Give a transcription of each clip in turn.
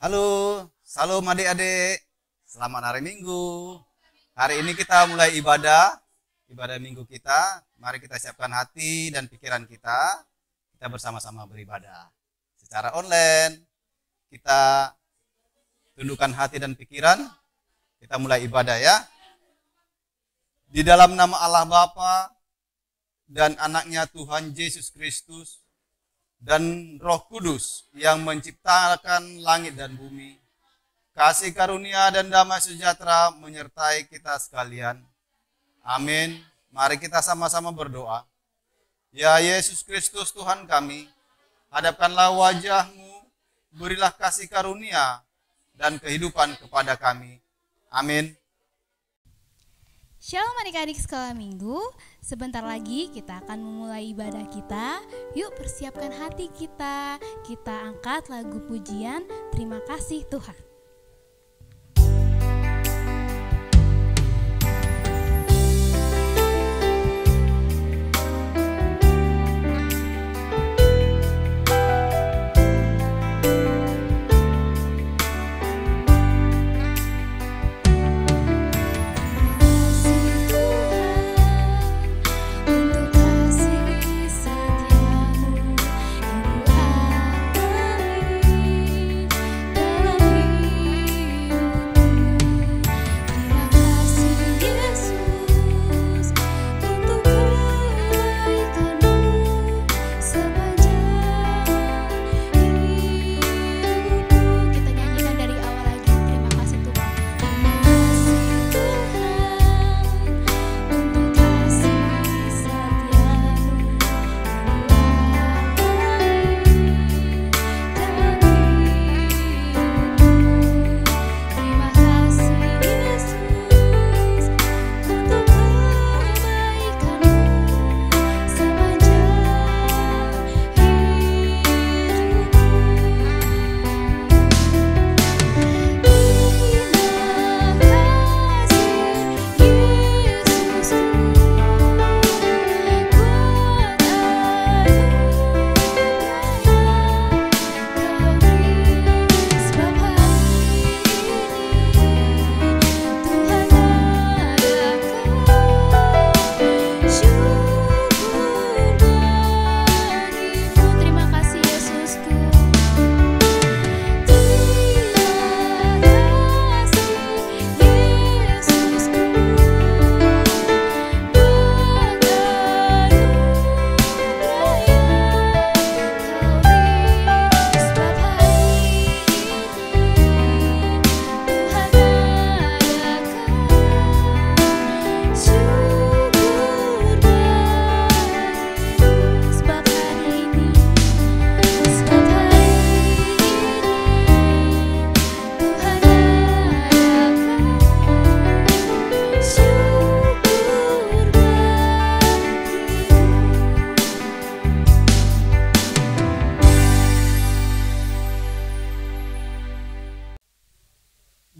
Halo, salam adik-adik. Selamat hari Minggu. Hari ini kita mulai ibadah Minggu kita. Mari kita siapkan hati dan pikiran kita. Kita bersama-sama beribadah. Secara online, kita tundukkan hati dan pikiran. Kita mulai ibadah ya. Di dalam nama Allah Bapa dan anaknya Tuhan Yesus Kristus dan Roh Kudus yang menciptakan langit dan bumi. Kasih karunia dan damai sejahtera menyertai kita sekalian. Amin. Mari kita sama-sama berdoa. Ya Yesus Kristus Tuhan kami, hadapkanlah wajah-Mu, berilah kasih karunia dan kehidupan kepada kami. Amin. Shalom adik-adik sekolah minggu. Sebentar lagi kita akan memulai ibadah kita. Yuk persiapkan hati kita. Kita angkat lagu pujian Terima Kasih Tuhan.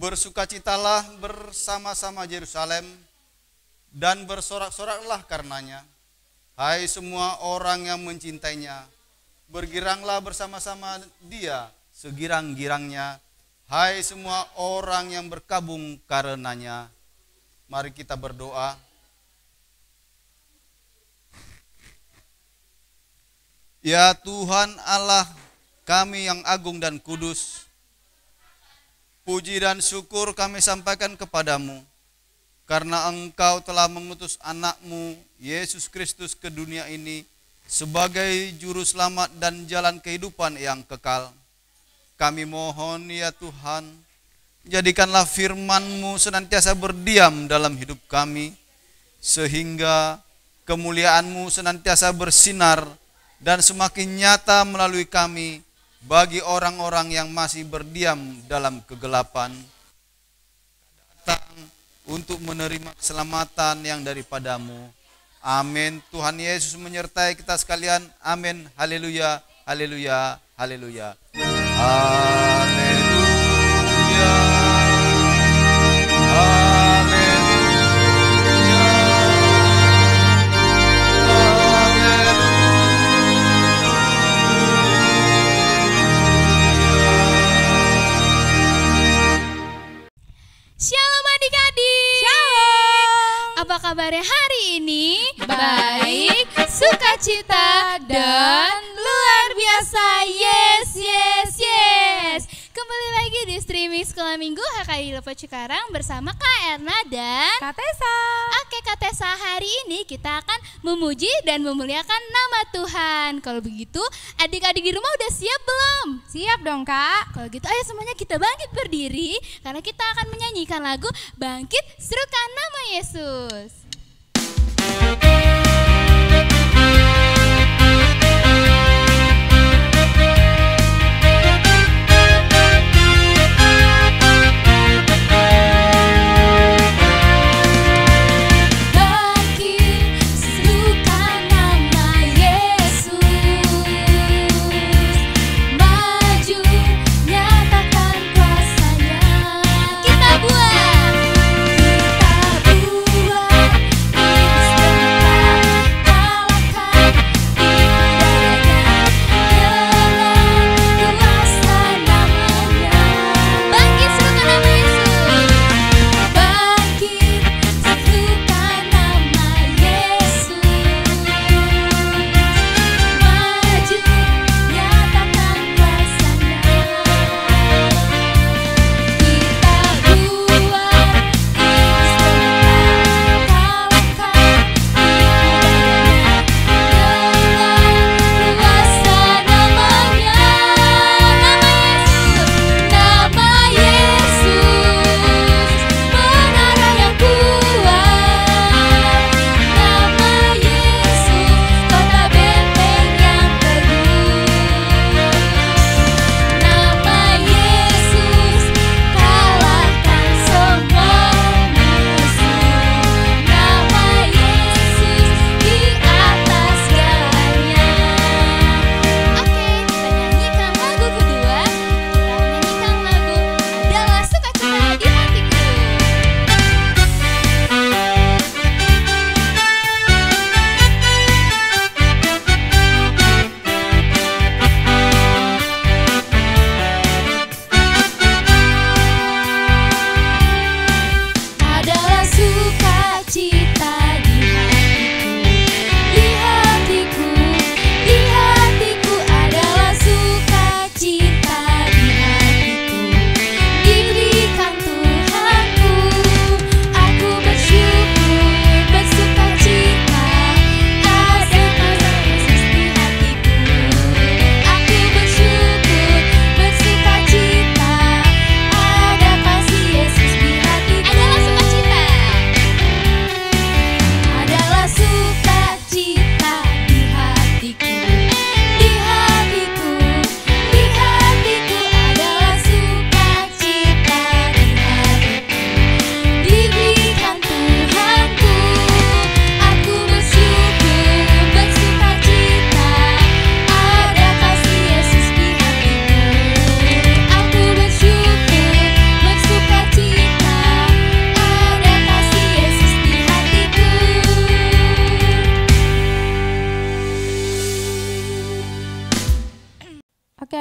Bersukacitalah bersama-sama Yerusalem dan bersorak-soraklah karenanya. Hai semua orang yang mencintainya, bergiranglah bersama-sama dia segirang-girangnya. Hai semua orang yang berkabung karenanya. Mari kita berdoa. Ya Tuhan Allah kami yang agung dan kudus, puji dan syukur kami sampaikan kepadamu, karena Engkau telah mengutus anak-Mu, Yesus Kristus ke dunia ini, sebagai juru selamat dan jalan kehidupan yang kekal. Kami mohon ya Tuhan, jadikanlah firman-Mu senantiasa berdiam dalam hidup kami, sehingga kemuliaan-Mu senantiasa bersinar dan semakin nyata melalui kami, bagi orang-orang yang masih berdiam dalam kegelapan, datang untuk menerima keselamatan yang daripadamu. Amin. Tuhan Yesus menyertai kita sekalian. Amin. Haleluya, haleluya, haleluya. Haleluya. Haleluya. kabarnya hari ini? Baik, sukacita dan luar biasa. Yes, yes, yes. Kembali lagi di streaming Sekolah Minggu HKI Lepo Cikarang bersama Kak Erna dan Kak Tessa. Oke Kak Tessa, hari ini kita akan memuji dan memuliakan nama Tuhan. Kalau begitu, adik-adik di rumah udah siap belum? Siap dong Kak. Kalau gitu ayo semuanya kita bangkit berdiri karena kita akan menyanyikan lagu Bangkit Serukan Nama Yesus.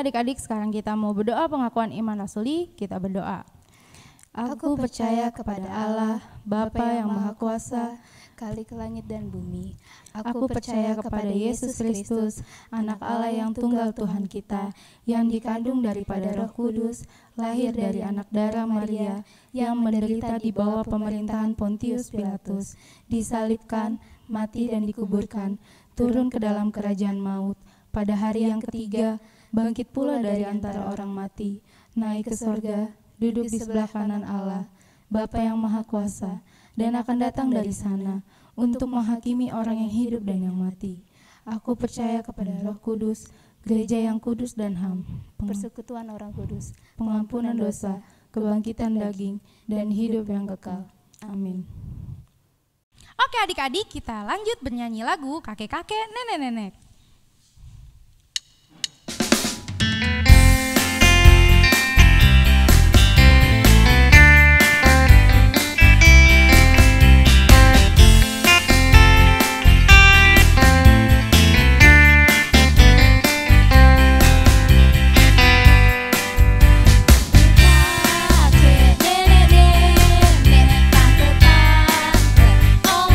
Adik-adik, sekarang kita mau berdoa pengakuan iman rasuli. Kita berdoa. Aku percaya kepada Allah, Bapa yang Maha Kuasa, Khalik langit dan bumi. Aku percaya kepada Yesus Kristus, Anak Allah yang tunggal Tuhan kita, yang dikandung daripada Roh Kudus, lahir dari anak darah Maria, yang menderita di bawah pemerintahan Pontius Pilatus, disalibkan, mati dan dikuburkan, turun ke dalam kerajaan maut. Pada hari yang ketiga, bangkit pula dari antara orang mati, naik ke sorga, duduk di sebelah kanan Allah, Bapa yang Maha Kuasa, dan akan datang dari sana untuk menghakimi orang yang hidup dan yang mati. Aku percaya kepada Roh Kudus, gereja yang kudus dan HAM, Persekutuan orang kudus, pengampunan dosa, kebangkitan daging, dan hidup yang kekal. Amin. Oke adik-adik, kita lanjut bernyanyi lagu Kakek-kakek, Nenek-nenek. Kakek, nenek, nenek, tante, tante, om,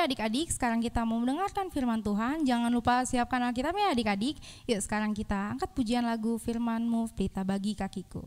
adik-adik, sekarang kita mau mendengarkan firman Tuhan. Jangan lupa siapkan Alkitabnya adik-adik. Yuk sekarang kita angkat pujian lagu Firman-Mu Pelita Bagi Kakiku.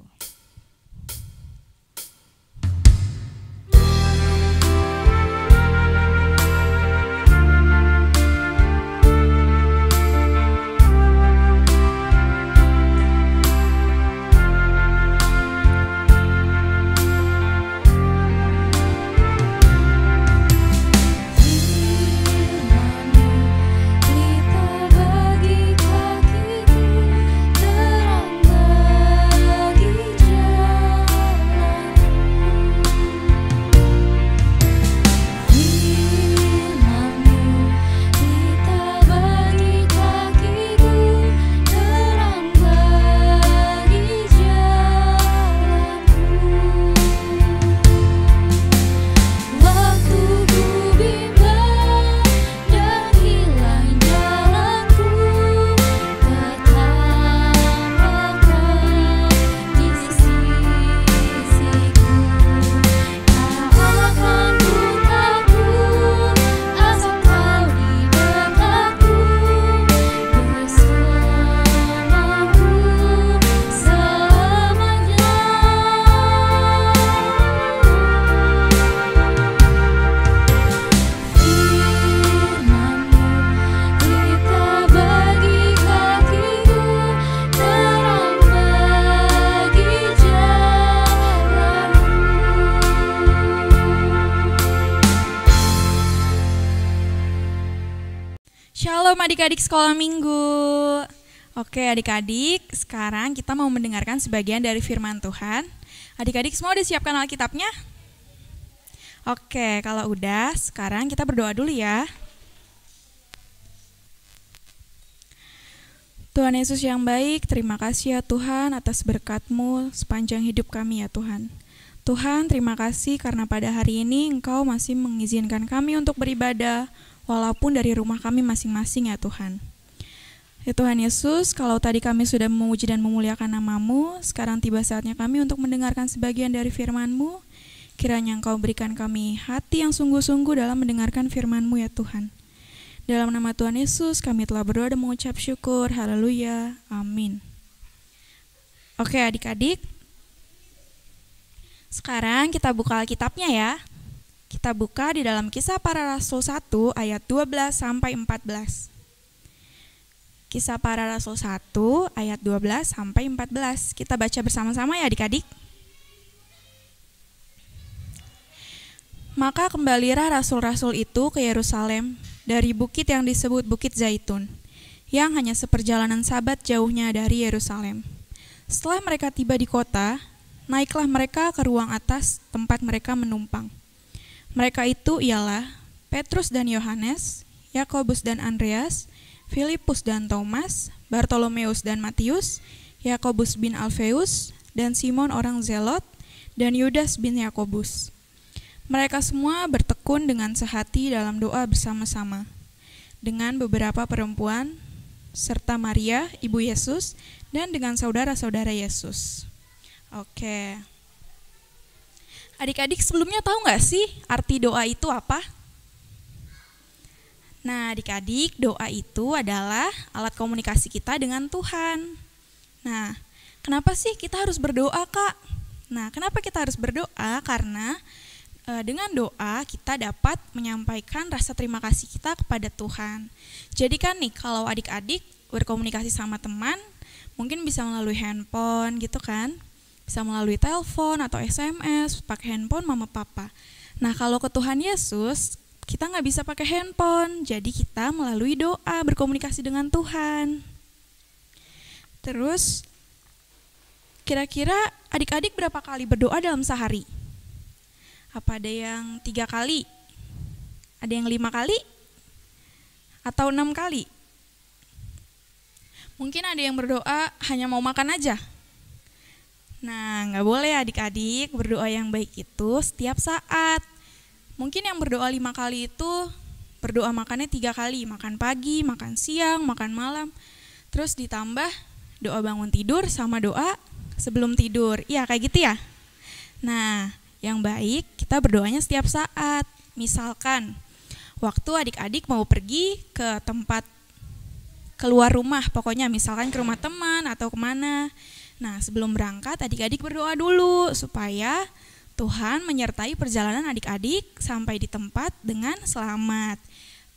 Shalom adik-adik sekolah minggu. Oke adik-adik, sekarang kita mau mendengarkan sebagian dari firman Tuhan. Adik-adik semua udah siapkan Alkitabnya? Oke, kalau udah, sekarang kita berdoa dulu ya. Tuhan Yesus yang baik, terima kasih ya Tuhan atas berkat-Mu sepanjang hidup kami ya Tuhan. Tuhan, terima kasih karena pada hari ini Engkau masih mengizinkan kami untuk beribadah, walaupun dari rumah kami masing-masing ya Tuhan. Ya Tuhan Yesus, kalau tadi kami sudah memuji dan memuliakan nama-Mu, sekarang tiba saatnya kami untuk mendengarkan sebagian dari firman-Mu. Kiranya Engkau berikan kami hati yang sungguh-sungguh dalam mendengarkan firman-Mu ya Tuhan. Dalam nama Tuhan Yesus, kami telah berdoa dan mengucap syukur. Haleluya. Amin. Oke adik-adik, sekarang kita buka Alkitabnya ya. Kita buka di dalam Kisah Para Rasul 1 ayat 12 sampai 14. Kisah Para Rasul 1 ayat 12 sampai 14. Kita baca bersama-sama ya adik-adik. Maka kembalilah rasul-rasul itu ke Yerusalem dari bukit yang disebut Bukit Zaitun, yang hanya seperjalanan sabat jauhnya dari Yerusalem. Setelah mereka tiba di kota, naiklah mereka ke ruang atas tempat mereka menumpang. Mereka itu ialah Petrus dan Yohanes, Yakobus dan Andreas, Filipus dan Thomas, Bartolomeus dan Matius, Yakobus bin Alfeus, dan Simon orang Zelot, dan Yudas bin Yakobus. Mereka semua bertekun dengan sehati dalam doa bersama-sama, dengan beberapa perempuan, serta Maria, ibu Yesus, dan dengan saudara-saudara Yesus. Oke. Adik-adik sebelumnya tahu nggak sih arti doa itu apa? Nah adik-adik, doa itu adalah alat komunikasi kita dengan Tuhan. Nah, kenapa sih kita harus berdoa, Kak? Nah, kenapa kita harus berdoa? Karena dengan doa kita dapat menyampaikan rasa terima kasih kita kepada Tuhan. Jadi kan nih, kalau adik-adik berkomunikasi sama teman, mungkin bisa melalui handphone gitu kan? Bisa melalui telepon atau SMS, pakai handphone mama papa. Nah kalau ke Tuhan Yesus, kita nggak bisa pakai handphone, jadi kita melalui doa berkomunikasi dengan Tuhan. Terus, kira-kira adik-adik berapa kali berdoa dalam sehari? Apa ada yang 3 kali? Ada yang 5 kali? Atau 6 kali? Mungkin ada yang berdoa hanya mau makan aja. Nah, nggak boleh adik-adik, berdoa yang baik itu setiap saat. Mungkin yang berdoa 5 kali itu berdoa makannya 3 kali, makan pagi, makan siang, makan malam. Terus ditambah doa bangun tidur sama doa sebelum tidur. Iya, kayak gitu ya. Nah, yang baik kita berdoanya setiap saat. Misalkan, waktu adik-adik mau pergi ke tempat keluar rumah, pokoknya misalkan ke rumah teman atau kemana. Nah, sebelum berangkat adik-adik berdoa dulu supaya Tuhan menyertai perjalanan adik-adik sampai di tempat dengan selamat.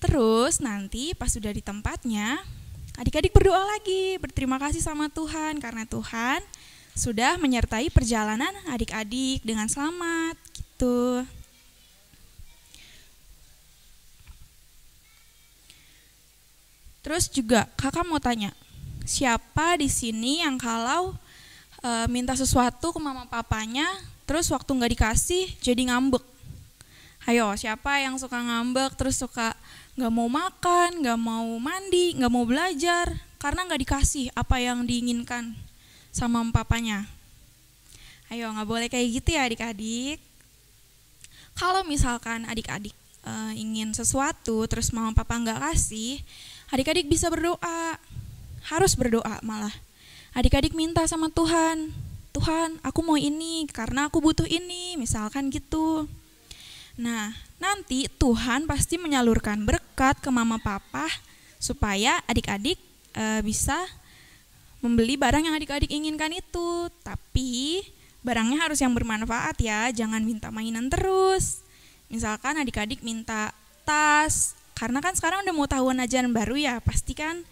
Terus nanti pas sudah di tempatnya, adik-adik berdoa lagi, berterima kasih sama Tuhan karena Tuhan sudah menyertai perjalanan adik-adik dengan selamat gitu. Terus juga kakak mau tanya, siapa di sini yang kalau minta sesuatu ke mama papanya, terus waktu nggak dikasih jadi ngambek? Ayo, siapa yang suka ngambek, terus suka nggak mau makan, nggak mau mandi, nggak mau belajar, karena nggak dikasih apa yang diinginkan sama mama papanya? Ayo, nggak boleh kayak gitu ya adik-adik. Kalau misalkan adik-adik ingin sesuatu, terus mama papa nggak kasih, adik-adik bisa berdoa, harus berdoa malah. Adik-adik minta sama Tuhan, Tuhan aku mau ini karena aku butuh ini, misalkan gitu. Nah, nanti Tuhan pasti menyalurkan berkat ke mama papa supaya adik-adik bisa membeli barang yang adik-adik inginkan itu. Tapi barangnya harus yang bermanfaat ya, jangan minta mainan terus. Misalkan adik-adik minta tas, karena kan sekarang udah mau tahun ajaran baru ya, pasti kan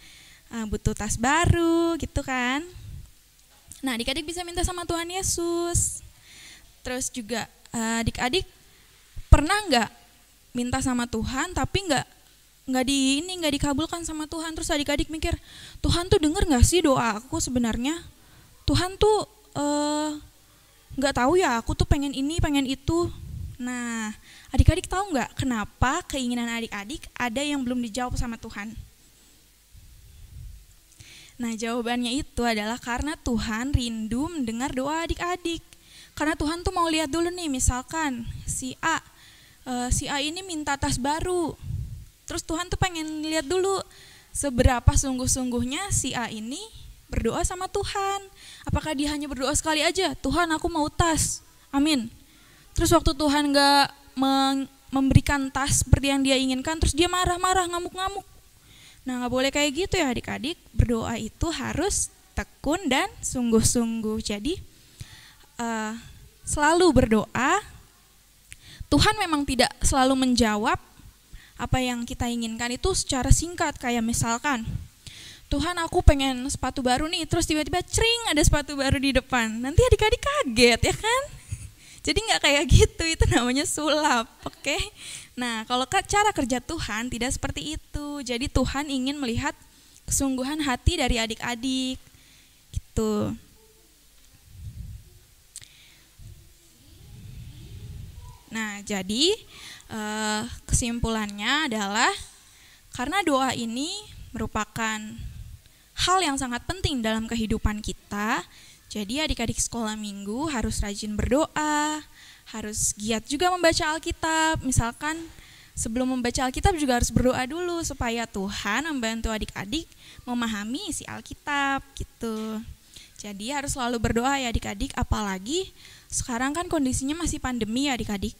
butuh tas baru gitu kan. Nah, adik-adik bisa minta sama Tuhan Yesus. Terus juga adik-adik pernah nggak minta sama Tuhan tapi nggak dikabulkan sama Tuhan? Terus adik-adik mikir, Tuhan tuh denger nggak sih doa aku sebenarnya? Tuhan tuh nggak tahu ya, aku tuh pengen ini pengen itu. Nah, adik-adik tahu nggak kenapa keinginan adik-adik ada yang belum dijawab sama Tuhan? Nah, jawabannya itu adalah karena Tuhan rindu mendengar doa adik-adik. Karena Tuhan tuh mau lihat dulu nih, misalkan si A ini minta tas baru. Terus Tuhan tuh pengen lihat dulu seberapa sungguh-sungguhnya si A ini berdoa sama Tuhan. Apakah dia hanya berdoa sekali aja, Tuhan aku mau tas, amin. Terus waktu Tuhan gak memberikan tas seperti yang dia inginkan, terus dia marah-marah, ngamuk-ngamuk. Nah, gak boleh kayak gitu ya adik-adik. Berdoa itu harus tekun dan sungguh-sungguh. Jadi selalu berdoa. Tuhan memang tidak selalu menjawab apa yang kita inginkan itu secara singkat. Kayak misalkan, Tuhan aku pengen sepatu baru nih, terus tiba-tiba cring ada sepatu baru di depan. Nanti adik-adik kaget ya kan? Jadi gak kayak gitu, itu namanya sulap, oke? Nah, kalau cara kerja Tuhan tidak seperti itu. Jadi Tuhan ingin melihat kesungguhan hati dari adik-adik gitu. Nah, jadi kesimpulannya adalah karena doa ini merupakan hal yang sangat penting dalam kehidupan kita, jadi adik-adik sekolah minggu harus rajin berdoa, harus giat juga membaca Alkitab. Misalkan sebelum membaca Alkitab juga harus berdoa dulu supaya Tuhan membantu adik-adik memahami isi Alkitab gitu. Jadi harus selalu berdoa ya adik-adik, apalagi sekarang kan kondisinya masih pandemi ya adik-adik.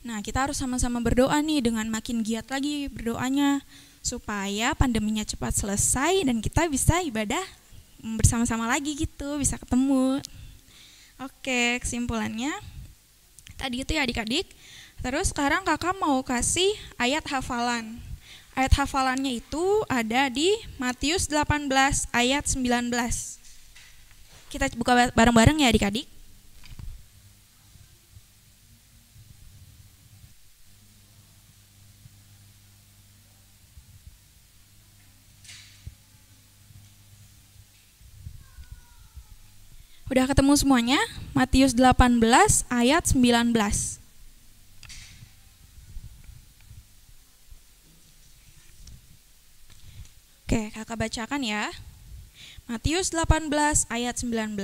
Nah, kita harus sama-sama berdoa nih dengan makin giat lagi berdoanya supaya pandeminya cepat selesai dan kita bisa ibadah bersama-sama lagi gitu, bisa ketemu. Oke, kesimpulannya tadi itu ya adik-adik. Terus sekarang kakak mau kasih ayat hafalan. Ayat hafalannya itu ada di Matius 18 ayat 19. Kita buka bareng-bareng ya adik-adik. Udah ketemu semuanya? Matius 18 ayat 19. Oke, kakak bacakan ya. Matius 18 ayat 19.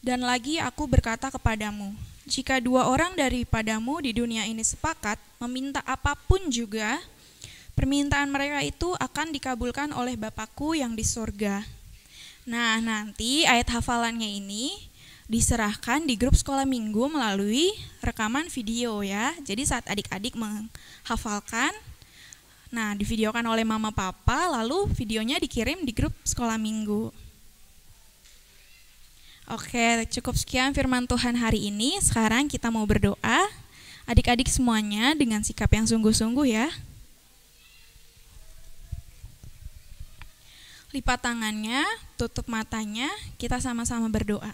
Dan lagi aku berkata kepadamu, jika 2 orang daripadamu di dunia ini sepakat meminta apapun juga, permintaan mereka itu akan dikabulkan oleh Bapakku yang di surga. Nah, nanti ayat hafalannya ini diserahkan di grup sekolah minggu melalui rekaman video ya. Jadi saat adik-adik menghafalkan, Nah, divideokan oleh mama papa, lalu videonya dikirim di grup sekolah minggu. Oke, cukup sekian firman Tuhan hari ini. Sekarang kita mau berdoa. Adik-adik semuanya dengan sikap yang sungguh-sungguh ya. Lipat tangannya, tutup matanya, kita sama-sama berdoa.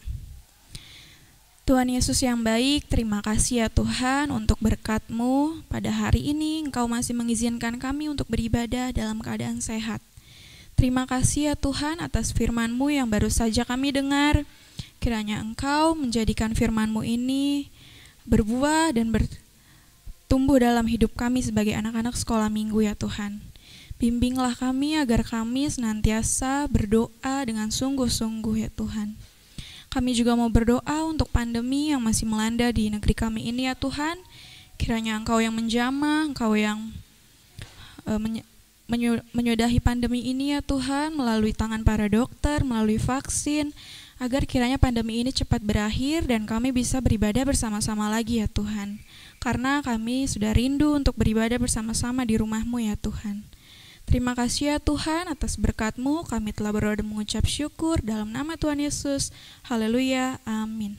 Tuhan Yesus yang baik, terima kasih ya Tuhan untuk berkat-Mu. Pada hari ini Engkau masih mengizinkan kami untuk beribadah dalam keadaan sehat. Terima kasih ya Tuhan atas firman-Mu yang baru saja kami dengar. Kiranya Engkau menjadikan firman-Mu ini berbuah dan bertumbuh dalam hidup kami sebagai anak-anak sekolah minggu ya Tuhan. Bimbinglah kami agar kami senantiasa berdoa dengan sungguh-sungguh ya Tuhan. Kami juga mau berdoa untuk pandemi yang masih melanda di negeri kami ini ya Tuhan. Kiranya Engkau yang menjamah, Engkau yang menyudahi pandemi ini ya Tuhan, melalui tangan para dokter, melalui vaksin, agar kiranya pandemi ini cepat berakhir dan kami bisa beribadah bersama-sama lagi ya Tuhan. Karena kami sudah rindu untuk beribadah bersama-sama di rumah-Mu ya Tuhan. Terima kasih ya Tuhan atas berkat-Mu, kami telah berdoa dan mengucap syukur dalam nama Tuhan Yesus. Haleluya, amin.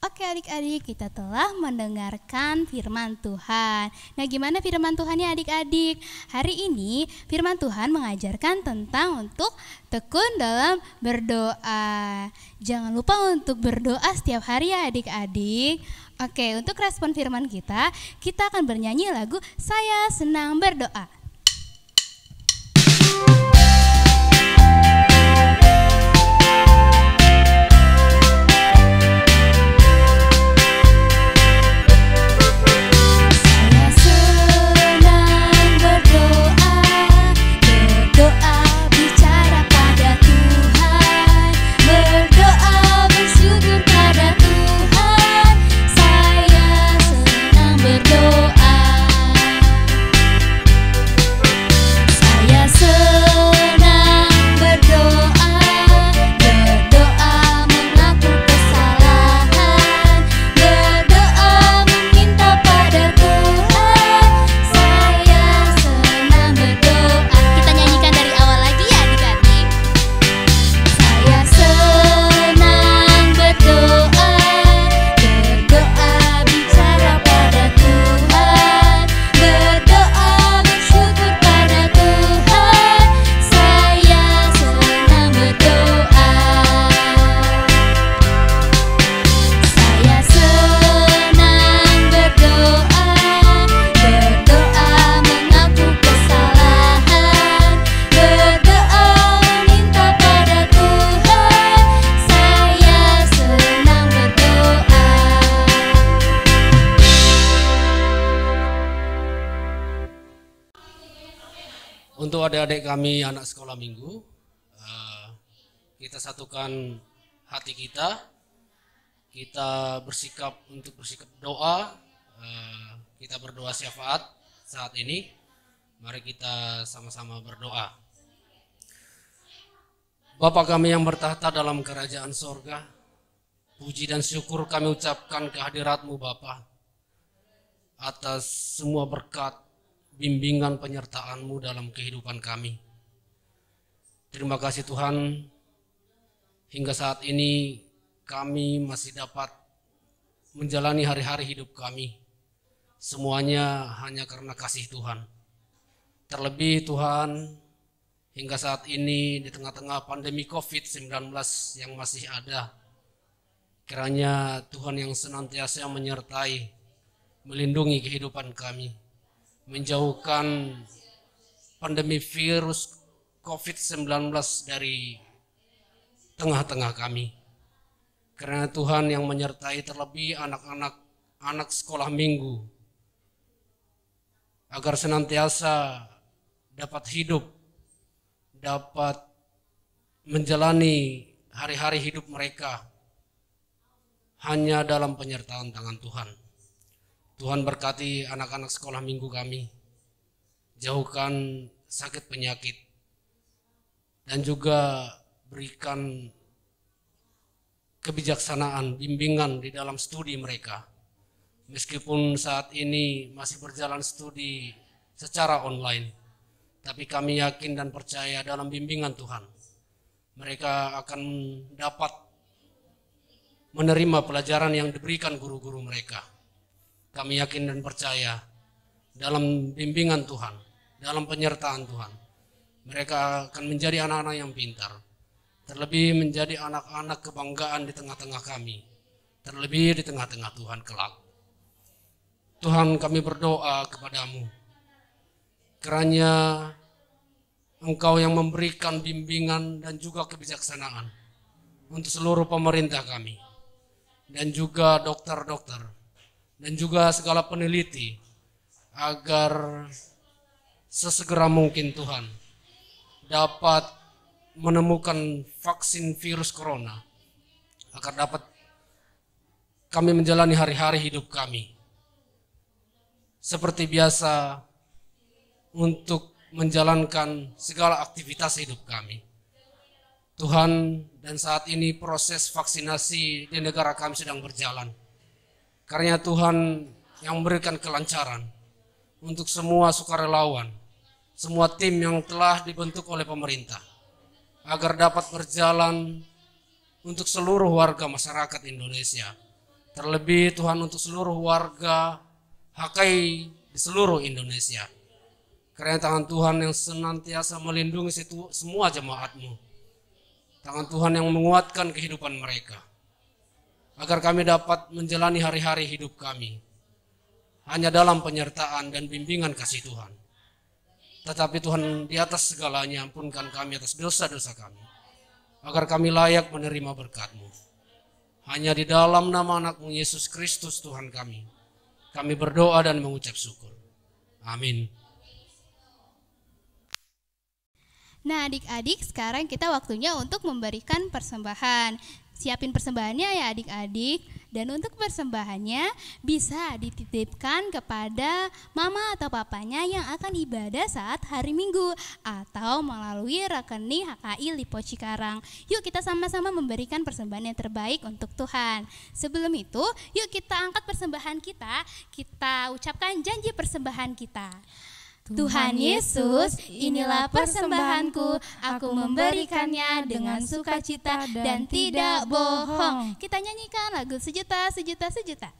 Oke adik-adik, kita telah mendengarkan firman Tuhan. Nah, gimana firman Tuhannya adik-adik? Hari ini firman Tuhan mengajarkan tentang untuk tekun dalam berdoa. Jangan lupa untuk berdoa setiap hari ya adik-adik. Oke, untuk respon firman kita akan bernyanyi lagu Saya Senang Berdoa. Untuk adik-adik kami anak sekolah minggu, kita satukan hati kita bersikap doa, kita berdoa syafaat saat ini. Mari kita sama-sama berdoa. Bapa kami yang bertahta dalam kerajaan sorga, puji dan syukur kami ucapkan kehadirat-Mu Bapa, atas semua berkat, bimbingan penyertaan-Mu dalam kehidupan kami. Terima kasih Tuhan, hingga saat ini kami masih dapat menjalani hari-hari hidup kami. Semuanya hanya karena kasih Tuhan. Terlebih Tuhan, hingga saat ini di tengah-tengah pandemi COVID-19 yang masih ada, kiranya Tuhan yang senantiasa menyertai, melindungi kehidupan kami, menjauhkan pandemi virus COVID-19 dari tengah-tengah kami. Karena Tuhan yang menyertai terlebih anak sekolah minggu, agar senantiasa dapat hidup, dapat menjalani hari-hari hidup mereka hanya dalam penyertaan tangan Tuhan. Tuhan berkati anak-anak sekolah minggu kami, jauhkan sakit penyakit, dan juga berikan kebijaksanaan, bimbingan di dalam studi mereka. Meskipun saat ini masih berjalan studi secara online, tapi kami yakin dan percaya dalam bimbingan Tuhan, mereka akan dapat menerima pelajaran yang diberikan guru-guru mereka. Kami yakin dan percaya dalam bimbingan Tuhan, dalam penyertaan Tuhan, mereka akan menjadi anak-anak yang pintar, terlebih menjadi anak-anak kebanggaan di tengah-tengah kami, terlebih di tengah-tengah Tuhan kelak. Tuhan, kami berdoa kepadamu, kiranya Engkau yang memberikan bimbingan dan juga kebijaksanaan untuk seluruh pemerintah kami, dan juga dokter-dokter, dan juga segala peneliti, agar sesegera mungkin Tuhan dapat menemukan vaksin virus corona, agar dapat kami menjalani hari-hari hidup kami seperti biasa untuk menjalankan segala aktivitas hidup kami. Tuhan, dan saat ini proses vaksinasi di negara kami sedang berjalan. Karena Tuhan yang memberikan kelancaran untuk semua sukarelawan, semua tim yang telah dibentuk oleh pemerintah, agar dapat berjalan untuk seluruh warga masyarakat Indonesia. Terlebih Tuhan untuk seluruh warga HKI di seluruh Indonesia. Karena tangan Tuhan yang senantiasa melindungi semua jemaat-Mu. Tangan Tuhan yang menguatkan kehidupan mereka. Agar kami dapat menjalani hari-hari hidup kami hanya dalam penyertaan dan bimbingan kasih Tuhan. Tetapi Tuhan, di atas segalanya ampunkan kami atas dosa-dosa kami, agar kami layak menerima berkat-Mu. Hanya di dalam nama anak-Mu Yesus Kristus Tuhan kami berdoa dan mengucap syukur. Amin. Nah adik-adik, sekarang kita waktunya untuk memberikan persembahan. Siapin persembahannya ya adik-adik. Dan untuk persembahannya bisa dititipkan kepada mama atau papanya yang akan ibadah saat hari Minggu, atau melalui rekening HKI Lipo Cikarang. Yuk kita sama-sama memberikan persembahan yang terbaik untuk Tuhan. Sebelum itu, yuk kita angkat persembahan kita ucapkan janji persembahan kita. Tuhan Yesus, inilah persembahanku, aku memberikannya dengan sukacita dan tidak bohong. Kita nyanyikan lagu Sejuta, Sejuta, Sejuta.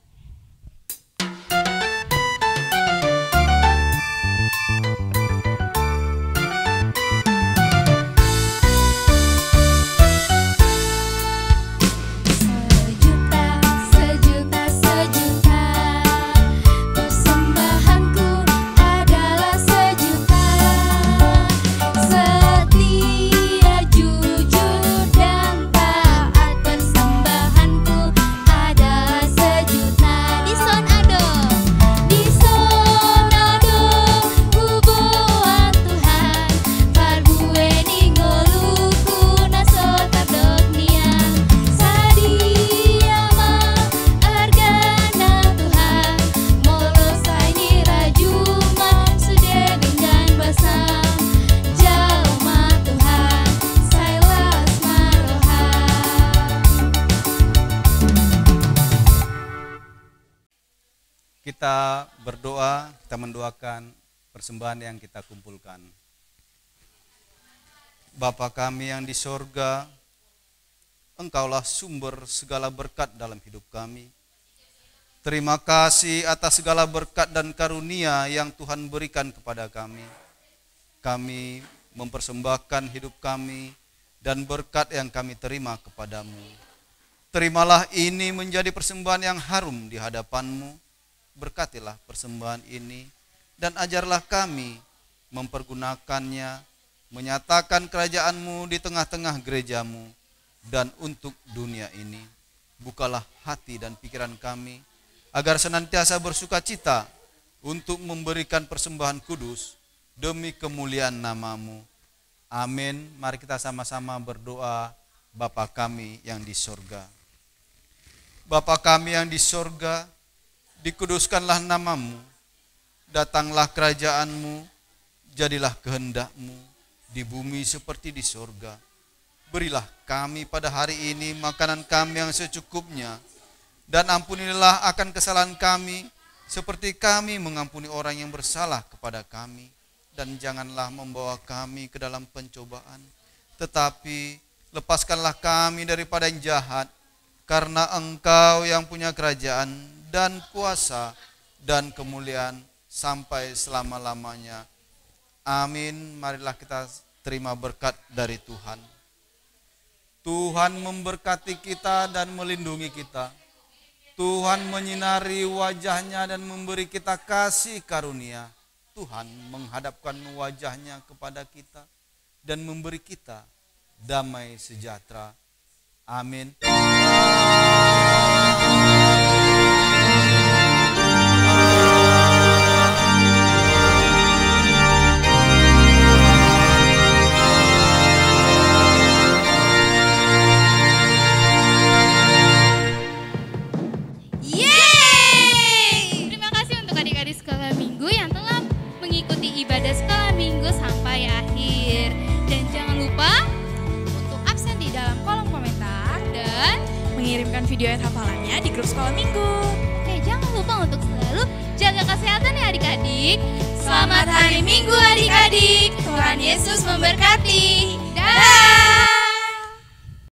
Kita berdoa, kita mendoakan persembahan yang kita kumpulkan. Bapa kami yang di sorga, Engkaulah sumber segala berkat dalam hidup kami. Terima kasih atas segala berkat dan karunia yang Tuhan berikan kepada kami. Kami mempersembahkan hidup kami dan berkat yang kami terima kepadamu. Terimalah ini menjadi persembahan yang harum di hadapan-Mu. Berkatilah persembahan ini dan ajarlah kami mempergunakannya, menyatakan kerajaan-Mu di tengah-tengah gereja-Mu dan untuk dunia ini. Bukalah hati dan pikiran kami agar senantiasa bersuka cita untuk memberikan persembahan kudus demi kemuliaan nama-Mu. Amin. Mari kita sama-sama berdoa. Bapa kami yang di sorga. Bapa kami yang di sorga, dikuduskanlah nama-Mu, datanglah kerajaan-Mu, jadilah kehendak-Mu di bumi seperti di sorga. Berilah kami pada hari ini makanan kami yang secukupnya, Dan ampunilah akan kesalahan kami, seperti kami mengampuni orang yang bersalah kepada kami. Dan janganlah membawa kami ke dalam pencobaan, tetapi lepaskanlah kami daripada yang jahat, karena Engkau yang punya kerajaan dan kuasa dan kemuliaan sampai selama-lamanya. Amin. Marilah kita terima berkat dari Tuhan. Tuhan memberkati kita dan melindungi kita. Tuhan menyinari wajahnya dan memberi kita kasih karunia. Tuhan menghadapkan wajahnya kepada kita dan memberi kita damai sejahtera. Amin. Ibadah sekolah minggu sampai akhir. Dan jangan lupa untuk absen di dalam kolom komentar dan mengirimkan video ayat hafalannya di grup sekolah minggu. Oke, jangan lupa untuk selalu jaga kesehatan ya adik-adik. Selamat hari Minggu adik-adik. Tuhan Yesus memberkati. Dah.